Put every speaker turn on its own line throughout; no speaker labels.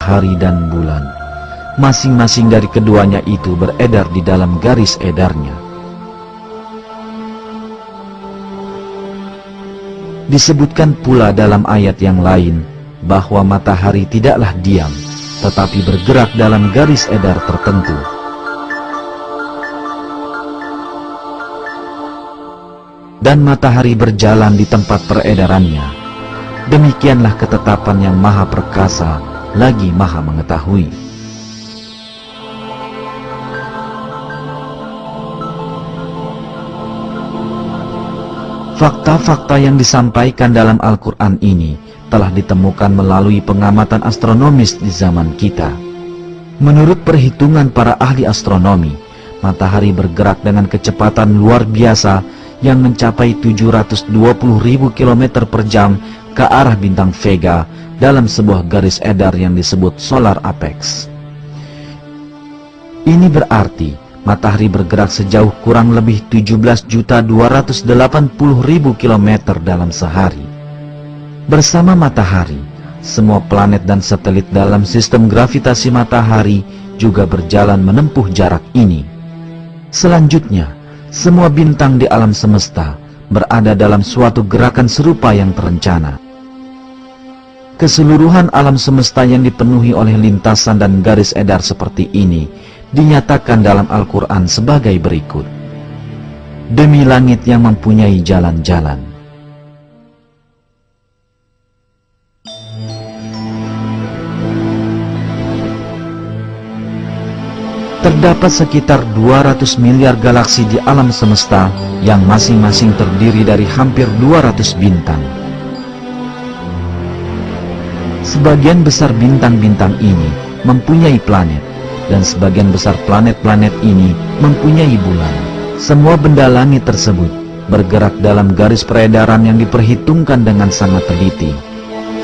matahari dan bulan. Masing-masing dari keduanya itu beredar di dalam garis edarnya. Disebutkan pula dalam ayat yang lain bahwa matahari tidaklah diam, tetapi bergerak dalam garis edar tertentu. Dan matahari berjalan di tempat peredarannya. Demikianlah ketetapan yang maha perkasa lagi maha mengetahui. Fakta-fakta yang disampaikan dalam Al-Quran ini telah ditemukan melalui pengamatan astronomis di zaman kita. Menurut perhitungan para ahli astronomi, matahari bergerak dengan kecepatan luar biasa yang mencapai 720.000 km per jam ke arah bintang Vega dalam sebuah garis edar yang disebut solar apex. Ini berarti matahari bergerak sejauh kurang lebih 17.280.000 km dalam sehari. Bersama matahari, semua planet dan satelit dalam sistem gravitasi matahari juga berjalan menempuh jarak ini. Selanjutnya, semua bintang di alam semesta berada dalam suatu gerakan serupa yang terencana. Keseluruhan alam semesta yang dipenuhi oleh lintasan dan garis edar seperti ini dinyatakan dalam Al-Quran sebagai berikut. Demi langit yang mempunyai jalan-jalan. Terdapat sekitar 200 miliar galaksi di alam semesta yang masing-masing terdiri dari hampir 200 bintang. Sebagian besar bintang-bintang ini mempunyai planet, dan sebagian besar planet-planet ini mempunyai bulan. Semua benda langit tersebut bergerak dalam garis peredaran yang diperhitungkan dengan sangat teliti.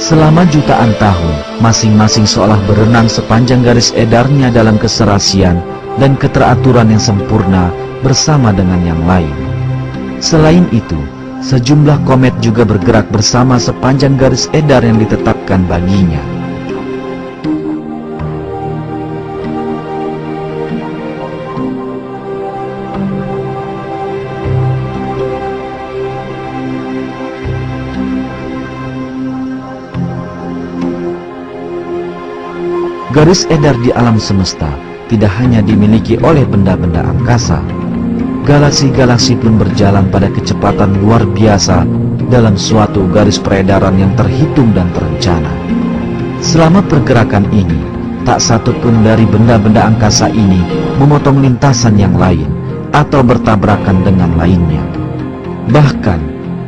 Selama jutaan tahun, masing-masing seolah berenang sepanjang garis edarnya dalam keserasian dan keteraturan yang sempurna bersama dengan yang lain. Selain itu, sejumlah komet juga bergerak bersama sepanjang garis edar yang ditetapkan baginya. Garis edar di alam semesta tidak hanya dimiliki oleh benda-benda angkasa. Galaksi-galaksi pun berjalan pada kecepatan luar biasa dalam suatu garis peredaran yang terhitung dan terencana. Selama pergerakan ini, tak satu pun dari benda-benda angkasa ini memotong lintasan yang lain atau bertabrakan dengan lainnya. Bahkan,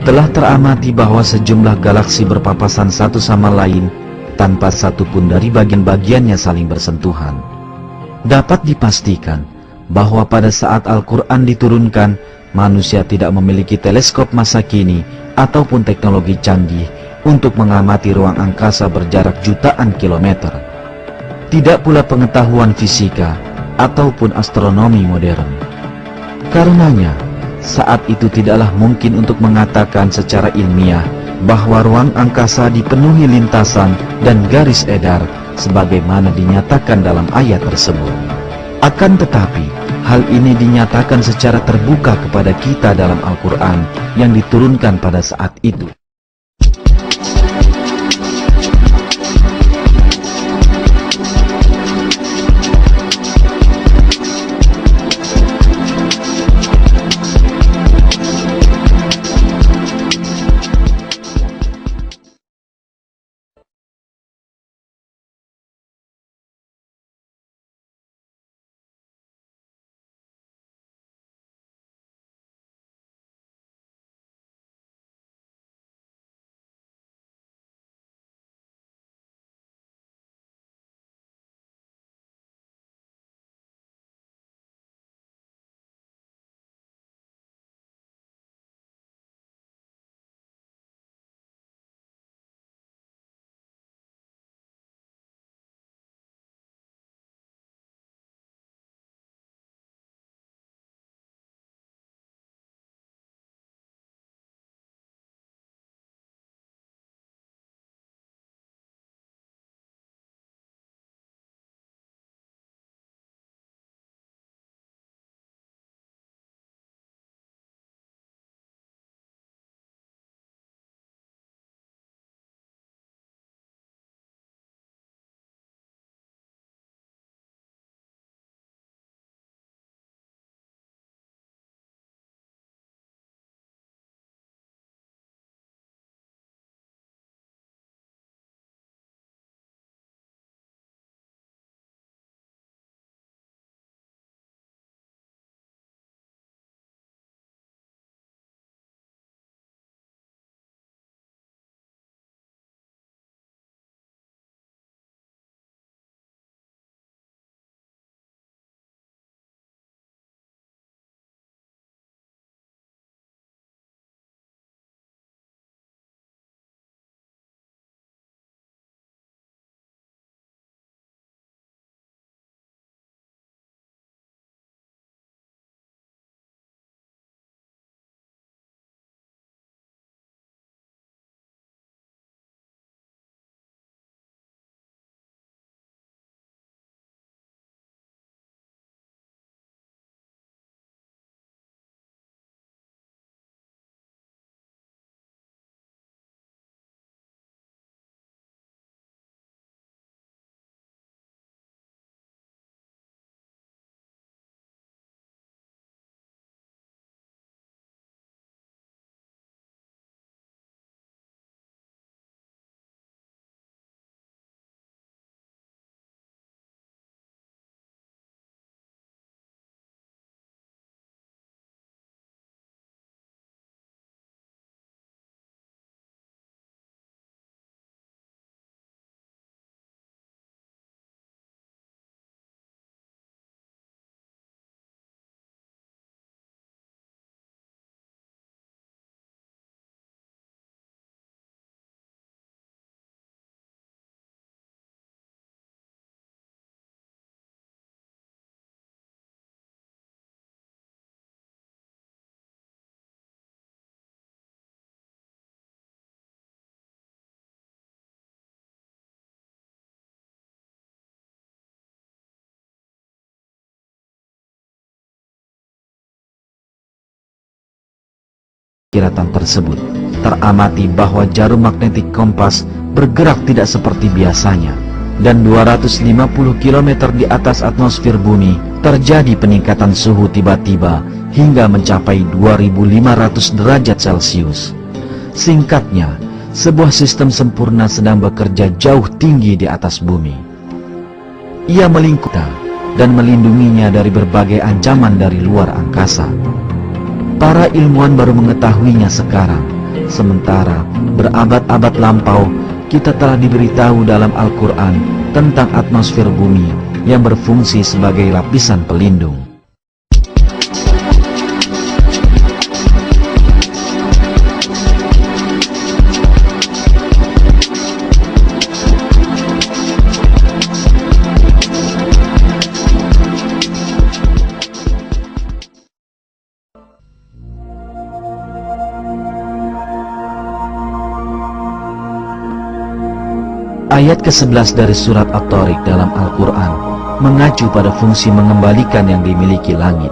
telah teramati bahwa sejumlah galaksi berpapasan satu sama lain tanpa satu pun dari bagian-bagiannya saling bersentuhan. Dapat dipastikan bahwa pada saat Al-Quran diturunkan, manusia tidak memiliki teleskop masa kini ataupun teknologi canggih untuk mengamati ruang angkasa berjarak jutaan kilometer. Tidak pula pengetahuan fisika ataupun astronomi modern. Karenanya, saat itu tidaklah mungkin untuk mengatakan secara ilmiah bahwa ruang angkasa dipenuhi lintasan dan garis edar sebagaimana dinyatakan dalam ayat tersebut. Akan tetapi, hal ini dinyatakan secara terbuka kepada kita dalam Al-Quran yang diturunkan pada saat itu. kilatan tersebut, teramati bahwa jarum magnetik kompas bergerak tidak seperti biasanya, dan 250 km di atas atmosfer bumi terjadi peningkatan suhu tiba-tiba hingga mencapai 2500 derajat Celcius. Singkatnya, sebuah sistem sempurna sedang bekerja jauh tinggi di atas bumi. Ia melingkupi dan melindunginya dari berbagai ancaman dari luar angkasa. Para ilmuwan baru mengetahuinya sekarang, sementara berabad-abad lampau kita telah diberitahu dalam Al-Quran tentang atmosfer bumi yang berfungsi sebagai lapisan pelindung. Ayat ke-11 dari surat At-Tariq dalam Al-Quran mengacu pada fungsi mengembalikan yang dimiliki langit.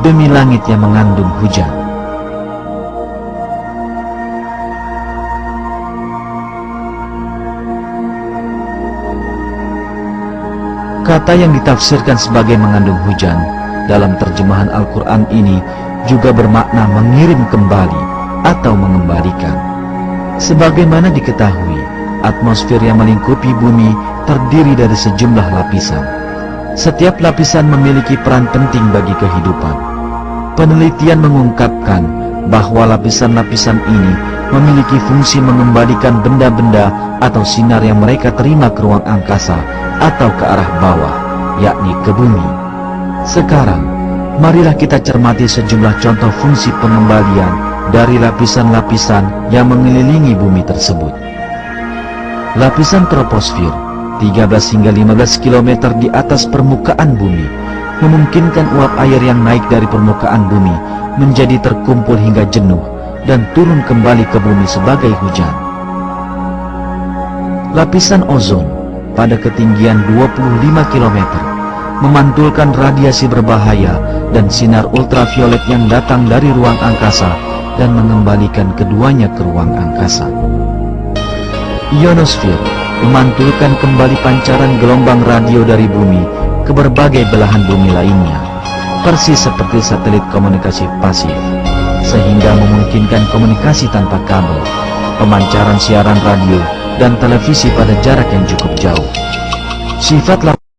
Demi langit yang mengandung hujan. Kata yang ditafsirkan sebagai mengandung hujan dalam terjemahan Al-Quran ini juga bermakna mengirim kembali atau mengembalikan. Sebagaimana diketahui, atmosfer yang melingkupi bumi terdiri dari sejumlah lapisan. Setiap lapisan memiliki peran penting bagi kehidupan. Penelitian mengungkapkan bahwa lapisan-lapisan ini memiliki fungsi mengembalikan benda-benda atau sinar yang mereka terima ke ruang angkasa atau ke arah bawah, yakni ke bumi. Sekarang, marilah kita cermati sejumlah contoh fungsi pengembalian dari lapisan-lapisan yang mengelilingi bumi tersebut. Lapisan troposfer, 13 hingga 15 km di atas permukaan bumi, memungkinkan uap air yang naik dari permukaan bumi menjadi terkumpul hingga jenuh dan turun kembali ke bumi sebagai hujan. Lapisan ozon, pada ketinggian 25 km, memantulkan radiasi berbahaya dan sinar ultraviolet yang datang dari ruang angkasa dan mengembalikan keduanya ke ruang angkasa. Ionosfer memantulkan kembali pancaran gelombang radio dari bumi ke berbagai belahan bumi lainnya, persis seperti satelit komunikasi pasif, sehingga memungkinkan komunikasi tanpa kabel, pemancaran siaran radio, dan televisi pada jarak yang cukup jauh. Sifat